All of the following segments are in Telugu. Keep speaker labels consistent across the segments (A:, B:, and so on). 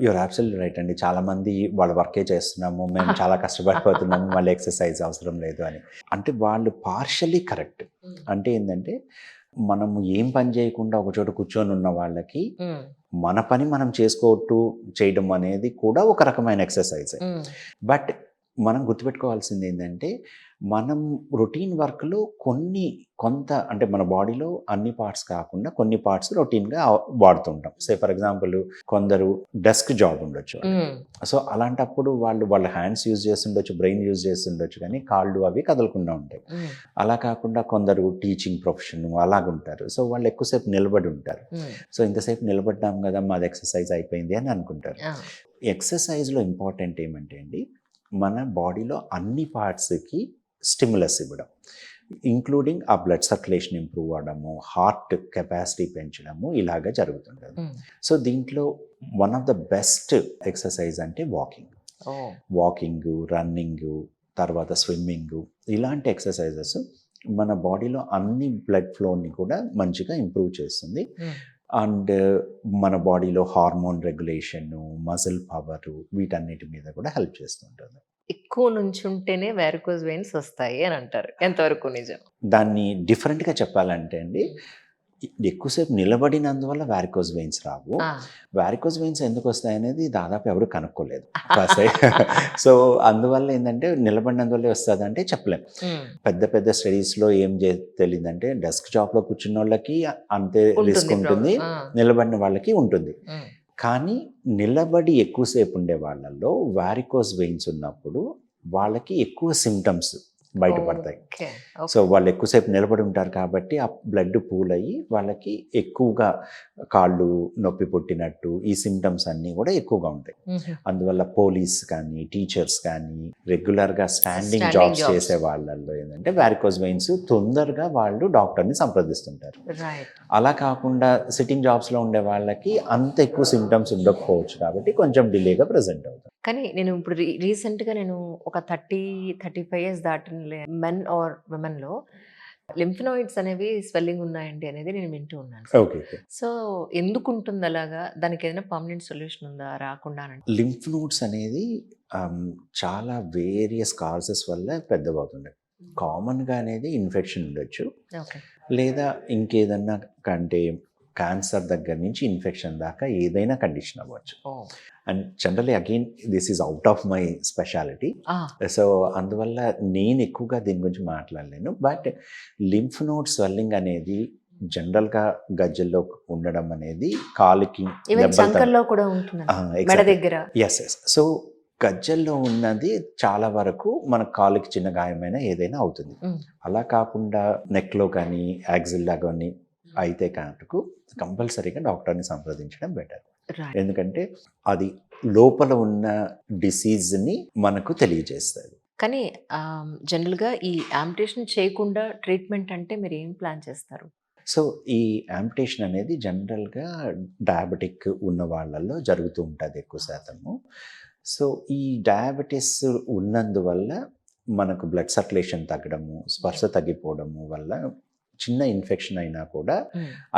A: యూఆర్ అబ్సల్యూట్లీ రైట్ అండి. చాలామంది వాళ్ళ వర్కే చేస్తున్నాము, మేము చాలా కష్టపడిపోతున్నాము, మళ్ళీ ఎక్సర్సైజ్ అవసరం లేదు అని. అంటే వాళ్ళు పార్షియల్లీ కరెక్ట్. అంటే ఏంటంటే మనము ఏం పని చేయకుండా ఒక చోట కూర్చొని ఉన్న వాళ్ళకి మన పని మనం చేయడం అనేది కూడా ఒక రకమైన ఎక్సర్సైజ్. బట్ మనం గుర్తుపెట్టుకోవాల్సింది ఏంటంటే మనం రొటీన్ వర్క్లో కొంత అంటే మన బాడీలో అన్ని పార్ట్స్ కాకుండా కొన్ని పార్ట్స్ రొటీన్గా వాడుతుంటాం. సే ఫర్ ఎగ్జాంపుల్ కొందరు డెస్క్ జాబ్ ఉండొచ్చు, సో అలాంటప్పుడు వాళ్ళ హ్యాండ్స్ యూజ్ చేస్తుండొచ్చు, బ్రెయిన్ యూజ్ చేస్తుండొచ్చు, కానీ కాళ్ళు అవి కదలకుండా ఉంటాయి. అలా కాకుండా కొందరు టీచింగ్ ప్రొఫెషన్ అలాగుంటారు, సో వాళ్ళు ఎక్కువసేపు నిలబడి ఉంటారు. సో ఇంతసేపు నిలబడ్డాం కదా, మాది ఎక్సర్సైజ్ అయిపోయింది అని అనుకుంటారు. ఎక్సర్సైజ్లో ఇంపార్టెంట్ ఏమంటే అండి, మన బాడీలో అన్ని పార్ట్స్కి స్టిమ్యులస్ ఇవ్వడం, ఇంక్లూడింగ్ ఆ బ్లడ్ సర్క్యులేషన్ ఇంప్రూవ్ అవ్వడము, హార్ట్ కెపాసిటీ పెంచడము, ఇలాగా జరుగుతుంటుంది. సో దీంట్లో one of the best exercise అంటే వాకింగ్, రన్నింగ్, తర్వాత స్విమ్మింగ్, ఇలాంటి ఎక్సర్సైజెస్ మన బాడీలో అన్ని బ్లడ్ ఫ్లోని కూడా మంచిగా ఇంప్రూవ్ చేస్తుంది. అండ్ మన బాడీలో హార్మోన్ రెగ్యులేషన్, మజిల్ పవర్, వీటన్నిటి మీద కూడా హెల్ప్ చేస్తుంటుంది.
B: ఎక్కువ నుంచుంటేనే వారికోజ్ వెయిన్స్ వస్తాయి అని అంటారు, ఎంతవరకు నిజం?
A: దాన్ని డిఫరెంట్గా చెప్పాలంటే అండి, ఎక్కువసేపు నిలబడినందువల్ల వారికోజ్ వెయిన్స్ రావు. వారికోజ్ వెయిన్స్ ఎందుకు వస్తాయి అనేది దాదాపు ఎవరు కనుక్కోలేదు. సో అందువల్ల ఏంటంటే నిలబడినందువల్లే వస్తుంది అంటే చెప్పలేం. పెద్ద స్టడీస్లో ఏం తెలియదంటే డెస్క్ జాబ్లో కూర్చున్న వాళ్ళకి అంతే రిస్క్ ఉంటుంది, నిలబడిన వాళ్ళకి ఉంటుంది. కానీ నిలబడి ఎక్కువసేపు ఉండే వాళ్ళల్లో వారికోజ్ వెయిన్స్ ఉన్నప్పుడు వాళ్ళకి ఎక్కువ సిమ్టమ్స్ బయటపడతాయి. సో వాళ్ళు ఎక్కువసేపు నిలబడి ఉంటారు కాబట్టి ఆ బ్లడ్ పూల్ అయ్యి వాళ్ళకి ఎక్కువగా కాళ్ళు నొప్పి పుట్టినట్టు ఈ సిమ్టమ్స్ అన్నీ కూడా ఎక్కువగా ఉంటాయి. అందువల్ల పోలీస్ కానీ, టీచర్స్ కానీ, రెగ్యులర్గా స్టాండింగ్ జాబ్స్ చేసే వాళ్ళల్లో ఏంటంటే వారికోజ్ వెయిన్స్ తొందరగా వాళ్ళు డాక్టర్ని సంప్రదిస్తుంటారు. అలా కాకుండా సిట్టింగ్ జాబ్స్లో ఉండే వాళ్ళకి అంత ఎక్కువ సిమ్టమ్స్ ఉండకపోవచ్చు కాబట్టి కొంచెం డిలేగా ప్రజెంట్ అవుతుంది.
B: కానీ నేను ఇప్పుడు రీసెంట్గా నేను ఒక 30-35 ఇయర్స్ దాటిన మెన్ ఆర్ విమెన్లో లింఫ్నోయిడ్స్ అనేవి స్వెల్లింగ్ ఉన్నాయండి అనేది నేను వింటూ ఉన్నాను. సో ఎందుకు ఉంటుంది అలాగా? దానికి ఏదైనా పర్మనెంట్ సొల్యూషన్ ఉందా రాకుండా?
A: లింఫ్ నోడ్స్ అనేది చాలా వేరియస్ కాజెస్ వల్ల పెద్దవవుతుంది. కామన్గా అనేది ఇన్ఫెక్షన్ ఉండొచ్చు, లేదా ఇంకేదన్నా కంటే క్యాన్సర్ దగ్గర నుంచి ఇన్ఫెక్షన్ దాకా ఏదైనా కండిషన్ అవ్వచ్చు. And generally again this is out of my speciality, so అందువల్ల నేను ఎక్కువగా దీని గురించి మాట్లాడలేను. బట్ లింఫ్ నోడ్ స్వెల్లింగ్ అనేది జనరల్గా గజ్జల్లో ఉండడం అనేది కాలుకి సో గజ్జల్లో ఉన్నది చాలా వరకు మన కాలుకి చిన్న గాయమైన ఏదైనా అవుతుంది. అలా కాకుండా నెక్లో కానీ యాక్సిల్లా కానీ అయితే కనుక కంపల్సరీగా డాక్టర్ని సంప్రదించడం బెటర్. ఎందుకంటే అది లోపల ఉన్న డిసీజ్ని మనకు తెలియజేస్తుంది.
B: కానీ జనరల్గా ఈ యాంపిటేషన్ చేయకుండా ట్రీట్మెంట్ అంటే మీరు ఏం ప్లాన్ చేస్తారు?
A: సో ఈ యాంపిటేషన్ అనేది జనరల్గా డయాబెటిక్ ఉన్న వాళ్ళల్లో జరుగుతూ ఉంటుంది ఎక్కువ శాతము. సో ఈ డయాబెటీస్ ఉన్నందువల్ల మనకు బ్లడ్ సర్క్యులేషన్ తగ్గడము, స్పర్శ తగ్గిపోవడము వల్ల చిన్న ఇన్ఫెక్షన్ అయినా కూడా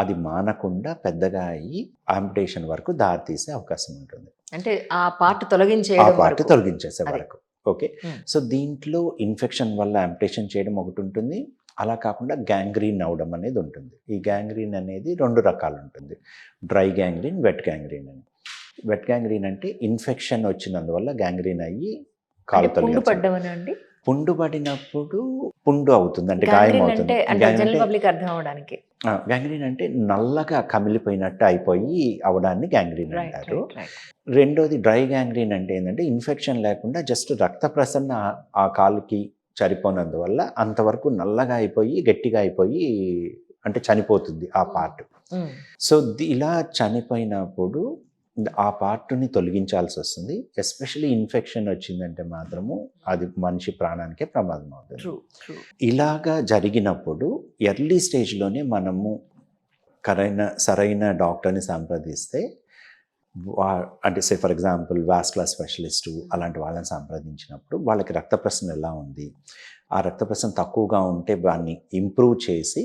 A: అది మానకుండా పెద్దగా అయ్యి యాంపిటేషన్ వరకు దారితీసే అవకాశం ఉంటుంది.
B: అంటే ఆ పార్ట్
A: తొలగించేసే వరకు. ఓకే, సో దీంట్లో ఇన్ఫెక్షన్ వల్ల యాంపిటేషన్ చేయడం ఒకటి ఉంటుంది, అలా కాకుండా గ్యాంగ్రీన్ అవడం అనేది ఉంటుంది. ఈ గ్యాంగ్రీన్ అనేది 2 రకాలు ఉంటుంది, డ్రై గ్యాంగ్రీన్, వెట్ గ్యాంగ్రీన్ అని. వెట్ గ్యాంగ్రీన్ అంటే ఇన్ఫెక్షన్ వచ్చినందువల్ల గ్యాంగ్రీన్ అయ్యి కాలు తొలగించడం. పుండు పడినప్పుడు పుండు అవుతుంది, అంటే గాయం అవుతుంది. గ్యాంగ్రీన్ అంటే నల్లగా కమిలిపోయినట్టు అయిపోయి అవడాన్ని గ్యాంగ్రీన్ అంటారు. రెండోది డ్రై గ్యాంగ్రీన్ అంటే ఏంటంటే ఇన్ఫెక్షన్ లేకుండా జస్ట్ రక్త ప్రసరణ ఆ కాలుకి సరిపోనందువల్ల అంతవరకు నల్లగా అయిపోయి గట్టిగా అయిపోయి అంటే చనిపోతుంది ఆ పార్ట్. సో ఇలా చనిపోయినప్పుడు ఆ పార్ట్ని తొలగించాల్సి వస్తుంది. ఎస్పెషల్లీ ఇన్ఫెక్షన్ వచ్చిందంటే మాత్రము అది మనిషి ప్రాణానికే ప్రమాదం అవుతుంది. ఇలాగా జరిగినప్పుడు ఎర్లీ స్టేజ్లోనే మనము సరైన డాక్టర్ని సంప్రదిస్తే, అంటే say for example vascular specialist అలాంటి వాళ్ళని సంప్రదించినప్పుడు వాళ్ళకి రక్త ప్రసరణ ఎలా ఉంది, ఆ రక్త ప్రసరణ తక్కువగా ఉంటే దాన్ని ఇంప్రూవ్ చేసి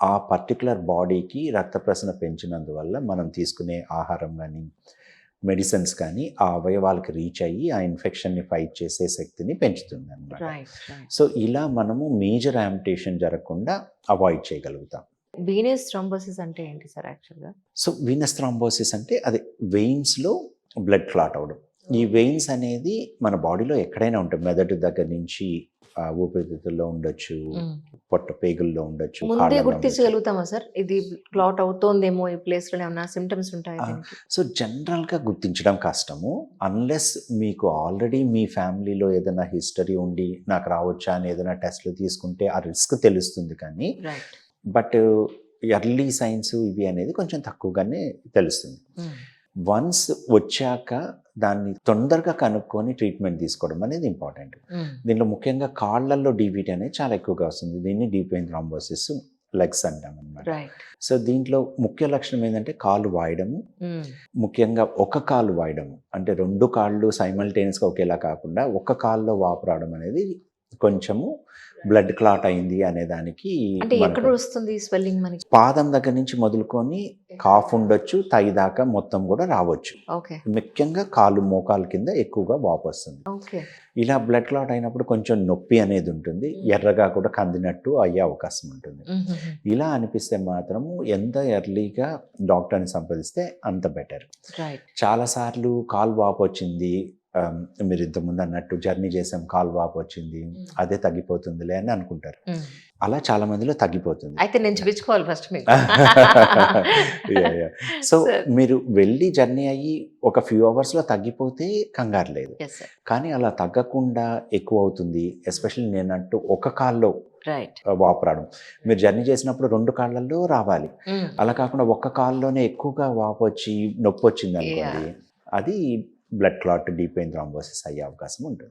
A: ఆ పర్టికులర్ బాడీకి రక్త ప్రసరణ పెంచినందువల్ల మనం తీసుకునే ఆహారం కానీ మెడిసిన్స్ కానీ ఆ అవయవాలకు రీచ్ అయ్యి ఆ ఇన్ఫెక్షన్ని ఫైట్ చేసే శక్తిని పెంచుతుంది అనమాట.
B: Right right.
A: సో ఇలా మనము మేజర్ యాంపిటేషన్ జరగకుండా అవాయిడ్ చేయగలుగుతాం.
B: వీనస్ థ్రోంబోసిస్ అంటే ఏంటి సార్ యాక్చువల్గా?
A: సో వీనస్ థ్రాంబోసిస్ అంటే అది వెయిన్స్లో బ్లడ్ క్లాట్ అవ్వడం. ఈ వెయిన్స్ అనేది మన బాడీలో ఎక్కడైనా ఉంటాయి. మెదడు దగ్గర నుంచి ఊపిరితిత్తుల్లో ఉండొచ్చు, పొట్ట పేగుల్లో ఉండొచ్చు,
B: ముందే
A: కాళ్ళలో ఉండొచ్చు.
B: గుర్తించగలుగుతామా సార్ ఇది క్లాట్ అవుతోందేమో ఈ ప్లేస్లో ఏమన్నా సిమ్టమ్స్ ఉంటాయి దీనికి?
A: సో జనరల్గా గుర్తించడం కష్టము, అన్లెస్ మీకు ఆల్రెడీ మీ ఫ్యామిలీలో ఏదైనా హిస్టరీ ఉండి నాకు రావచ్చా అని ఏదైనా టెస్ట్లు తీసుకుంటే ఆ రిస్క్ తెలుస్తుంది. కానీ
B: రైట్.
A: బట్ ఎర్లీ సైన్స్ ఇవి అనేది కొంచెం తక్కువగానే తెలుస్తుంది. వన్స్ వచ్చాక దాన్ని తొందరగా కనుక్కొని ట్రీట్మెంట్ తీసుకోవడం అనేది ఇంపార్టెంట్. దీనిలో ముఖ్యంగా కాళ్ళల్లో డీవీటీ అనేది చాలా ఎక్కువగా వస్తుంది. దీన్ని డీప్ వెయిన్ థ్రాంబోసిస్ లెగ్స్ అంటాం అనమాట.
B: రైట్.
A: సో దీంట్లో ముఖ్య లక్షణం ఏంటంటే కాళ్ళు వాయడము, ముఖ్యంగా ఒక కాలు వాయడము, అంటే రెండు కాళ్ళు సైమల్టేనియస్గా ఒకేలా కాకుండా ఒక కాల్లో వాపు రావడం అనేది కొంచెము బ్లడ్ క్లాట్ అయింది అనే దానికి
B: అంటే ఎక్కడ
A: మనకు
B: వస్తుంది స్వెల్లింగ్ మనకి?
A: పాదం దగ్గర నుంచి మొదలుకొని కాఫ్ ఉండొచ్చు, థై దాకా మొత్తం కూడా రావచ్చు.
B: ఓకే
A: ముఖ్యంగా కాలు మోకాలు కింద ఎక్కువగా వాపు వస్తుంది.
B: ఓకే.
A: ఇలా బ్లడ్ క్లాట్ అయినప్పుడు కొంచెం నొప్పి అనేది ఉంటుంది, ఎర్రగా కూడా కందినట్టు అయ్యే అవకాశం ఉంటుంది. ఇలా అనిపిస్తే మాత్రము ఎంత ఎర్లీగా డాక్టర్ని సంప్రదిస్తే అంత బెటర్.
B: రైట్.
A: చాలాసార్లు కాలు వాపు వచ్చింది, మీరు ఇంతకుముందు అన్నట్టు జర్నీ చేసాం కాలు వాపు వచ్చింది, అదే తగ్గిపోతుందిలే అని అనుకుంటారు. అలా చాలా మందిలో తగ్గిపోతుంది.
B: అయితే నేను చూపించుకోవాలి ఫస్ట్ మీకు.
A: సో మీరు వెళ్ళి జర్నీ అయ్యి ఒక ఫ్యూ అవర్స్లో తగ్గిపోతే కంగారు లేదు.
B: Yes sir.
A: కానీ అలా తగ్గకుండా ఎక్కువ అవుతుంది, ఎస్పెషల్లీ నేనంటూ ఒక కాల్లో
B: రైట్.
A: వాపు రావడం. మీరు జర్నీ చేసినప్పుడు రెండు కాళ్ళల్లో రావాలి, అలా కాకుండా ఒక్క కాల్లోనే ఎక్కువగా వాపు వచ్చి నొప్పి వచ్చింది అనుకోండి, అది blood clot deep vein thrombosis అయ్యే అవకాశం ఉంటుంది.